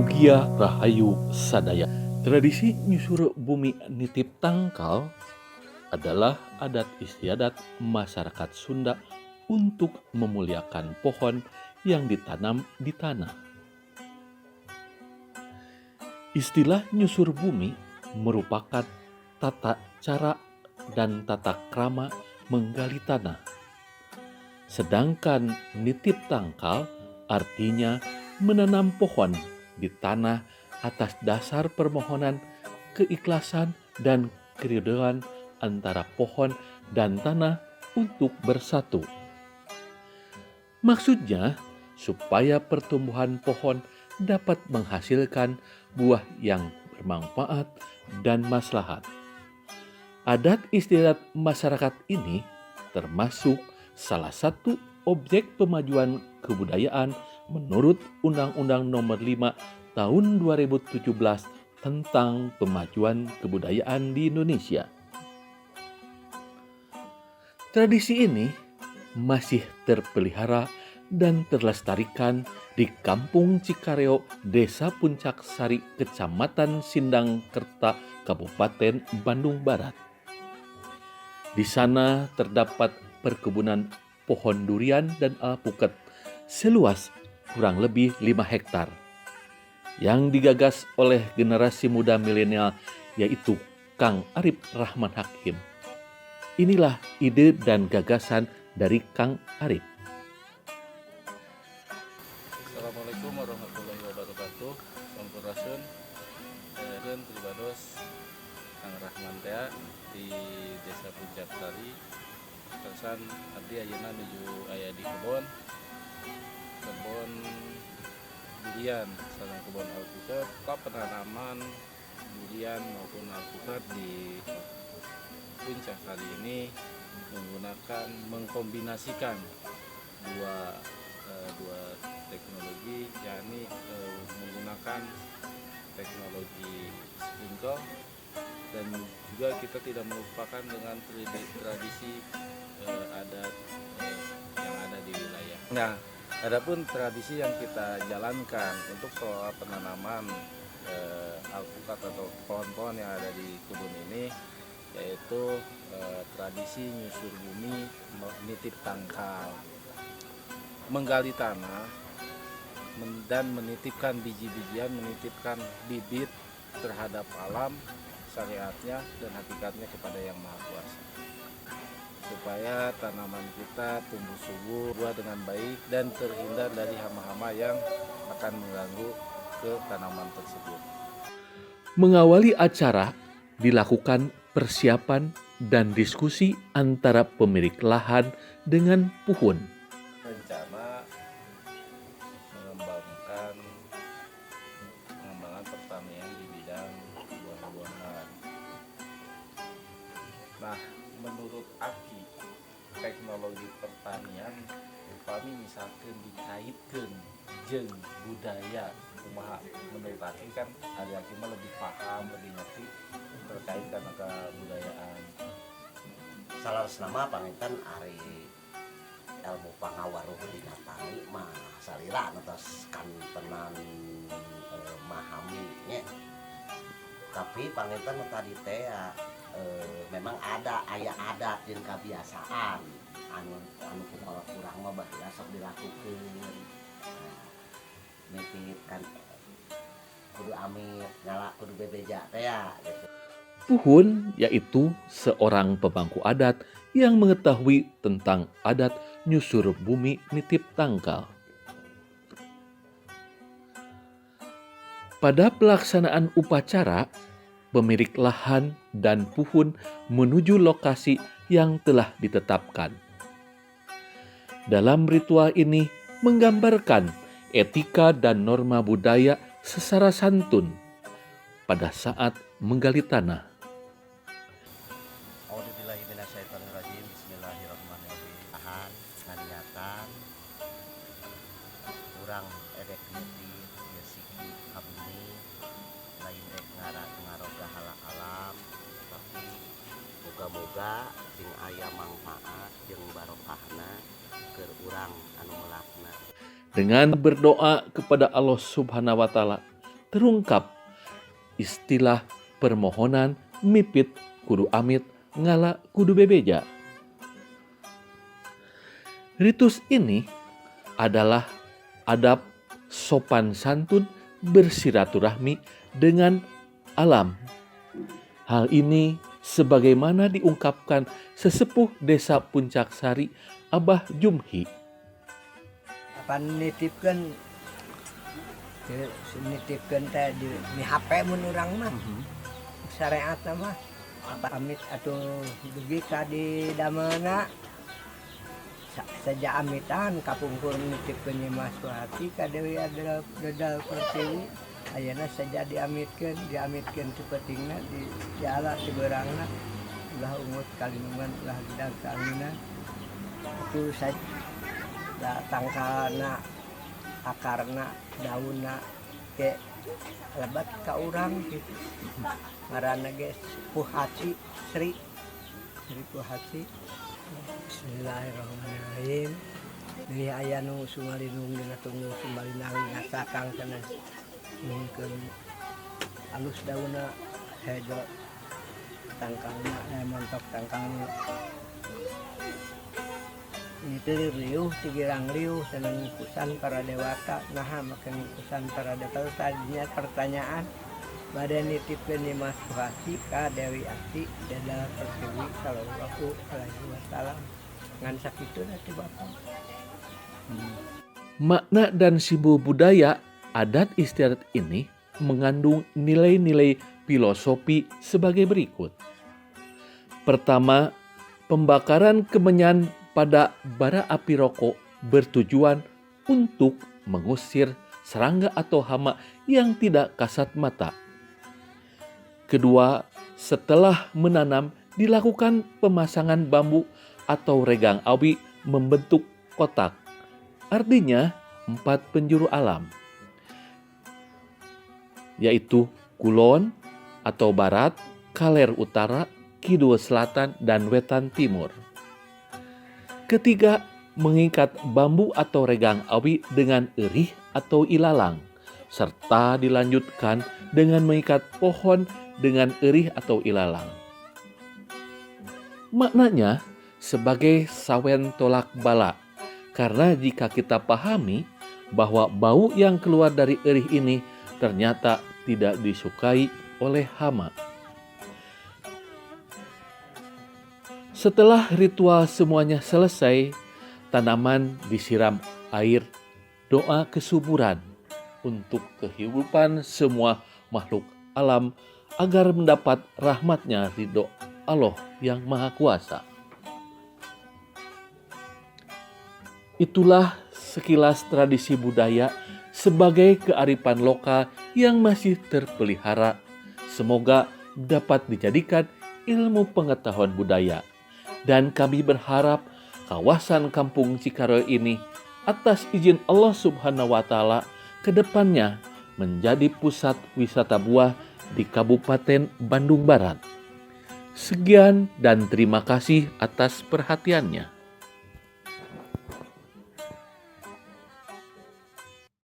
Mugia Rahayu Sadaya. Tradisi nyusur bumi nitip tangkal adalah adat istiadat masyarakat Sunda untuk memuliakan pohon yang ditanam di tanah. Istilah nyusur bumi merupakan tata cara dan tata krama menggali tanah. Sedangkan nitip tangkal artinya menanam pohon di tanah atas dasar permohonan keikhlasan dan keriduan antara pohon dan tanah untuk bersatu. Maksudnya, supaya pertumbuhan pohon dapat menghasilkan buah yang bermanfaat dan maslahat. Adat istiadat masyarakat ini termasuk salah satu objek pemajuan kebudayaan menurut Undang-Undang Nomor 5 Tahun 2017 tentang Pemajuan Kebudayaan di Indonesia. Tradisi ini masih terpelihara dan terlestarikan di Kampung Cikareo, Desa Puncak Sari, Kecamatan Sindang Kerta, Kabupaten Bandung Barat. Di sana terdapat perkebunan pohon durian dan alpukat seluas kurang lebih 5 hektar yang digagas oleh generasi muda milenial, yaitu Kang Arif Rahman Hakim. Inilah ide dan gagasan dari Kang Arif. Assalamualaikum warahmatullahi wabarakatuh. Sampurasun. Saya Pribados Kang Rahman Tea di Desa Puncak Sari. Terusan abdi ayeuna nuju aya di kebon durian sareng kebon alpukat. Penanaman durian maupun alpukat di Puncak Sari ini mengkombinasikan dua teknologi, yakni menggunakan teknologi sprinkle, dan juga kita tidak melupakan dengan tradisi adat yang ada di wilayah. Nah, adapun tradisi yang kita jalankan untuk soal penanaman alpukat atau pohon-pohon yang ada di kebun ini, yaitu tradisi nyusur bumi, nitip tangkal, menggali tanah dan menitipkan biji-bijian, menitipkan bibit terhadap alam, syariatnya dan hakikatnya kepada Yang Maha Kuasa, supaya tanaman kita tumbuh subur, buah dengan baik, dan terhindar dari hama-hama yang akan mengganggu ke tanaman tersebut. Mengawali acara dilakukan persiapan dan diskusi antara pemilik lahan dengan puhun. Rencana pengembangan pertanian di bidang buah-buahan. Nah, menurut Aki, teknologi pertanian kami misalkan dikaitkan jeung budaya kumaha. Menurut Aki kan Aki mah lebih paham, lebih ngerti terkait karena kebudayaan. Salah nama panginten ari ilmu pangawaruh dina tani mah salira atas kantenan memahami nya. Tapi panginten tadi teh memang ada aya adat jeung kebiasaan anu kumaha kurang mah baheula sok dilakukeun. Nitip kan kudu amit nyala kudu bebeja teh ya gitu. Puhun yaitu seorang pemangku adat yang mengetahui tentang adat nyusur bumi nitip tangkal. Pada pelaksanaan upacara, pemilik lahan dan puhun menuju lokasi yang telah ditetapkan. Dalam ritual ini menggambarkan etika dan norma budaya secara santun pada saat menggali tanah. Bismillahirrahmanirrahim. Tahan nganiatan kurang edek niti siki abdi lain dek ngaroga hala alam, tapi moga-moga sing aya manfaat jeung barokahna keur urang anu melakna. Dengan berdoa kepada Allah Subhanahu wa Ta'ala, terungkap istilah permohonan mipit kudu amit ngala kudu bebeja. Ritus ini adalah adab sopan santun bersiraturahmi dengan alam. Hal ini sebagaimana diungkapkan sesepuh desa Puncak Sari, Abah Jumhi. Apa nitipkeun teh di HP mun urang mah. Syariat mah apa amit atuh dugi ka di dameuna saja amitan kapungkur nitipkeun Nyimas Suhati ka Dewi Dedal Pertiwi ayeuna saja diamitkeun sapetingna di jala sibeurangna ulah umut kalindungan ulah gedang kaaminan itu saja tangkalna akarna daunna ke lebat ka urang gitu ngaranna ge Puhati Sri Puhati. Bismillahirrahmanirrahim. Deui aya nu sumalindung dina tunggu sumalinang ngasakang kana mungkin alus daunna hejo tangkalna montok tangkalna itu riuh tigirang riuh seneng kusan para dewata naha makan kusan para dewata tadinya pertanyaan badai nitipkeun Nyimas Suhati ka Dewi Ati Dedal Pertiwi sallallahu alaihi wasallam ngan sakituna ti Bapak. Makna dan simbol budaya adat istiadat ini mengandung nilai-nilai filosofi sebagai berikut. Pertama, pembakaran kemenyan pada bara api rokok bertujuan untuk mengusir serangga atau hama yang tidak kasat mata. Kedua, setelah menanam dilakukan pemasangan bambu atau regang awi membentuk kotak. Artinya 4 penjuru alam, yaitu kulon atau barat, kaler utara, kidul selatan, dan wetan timur. Ketiga, mengikat bambu atau regang awi dengan erih atau ilalang, serta dilanjutkan dengan mengikat pohon dengan erih atau ilalang. Maknanya sebagai sawen tolak bala, karena jika kita pahami bahwa bau yang keluar dari erih ini ternyata tidak disukai oleh hama. Setelah ritual semuanya selesai, tanaman disiram air doa kesuburan untuk kehidupan semua makhluk alam agar mendapat rahmatnya ridho Allah yang Maha Kuasa. Itulah sekilas tradisi budaya sebagai kearifan lokal yang masih terpelihara. Semoga dapat dijadikan ilmu pengetahuan budaya. Dan kami berharap kawasan Kampung Cikaroi ini atas izin Allah Subhanahu wa Ta'ala ke depannya menjadi pusat wisata buah di Kabupaten Bandung Barat. Sekian dan terima kasih atas perhatiannya.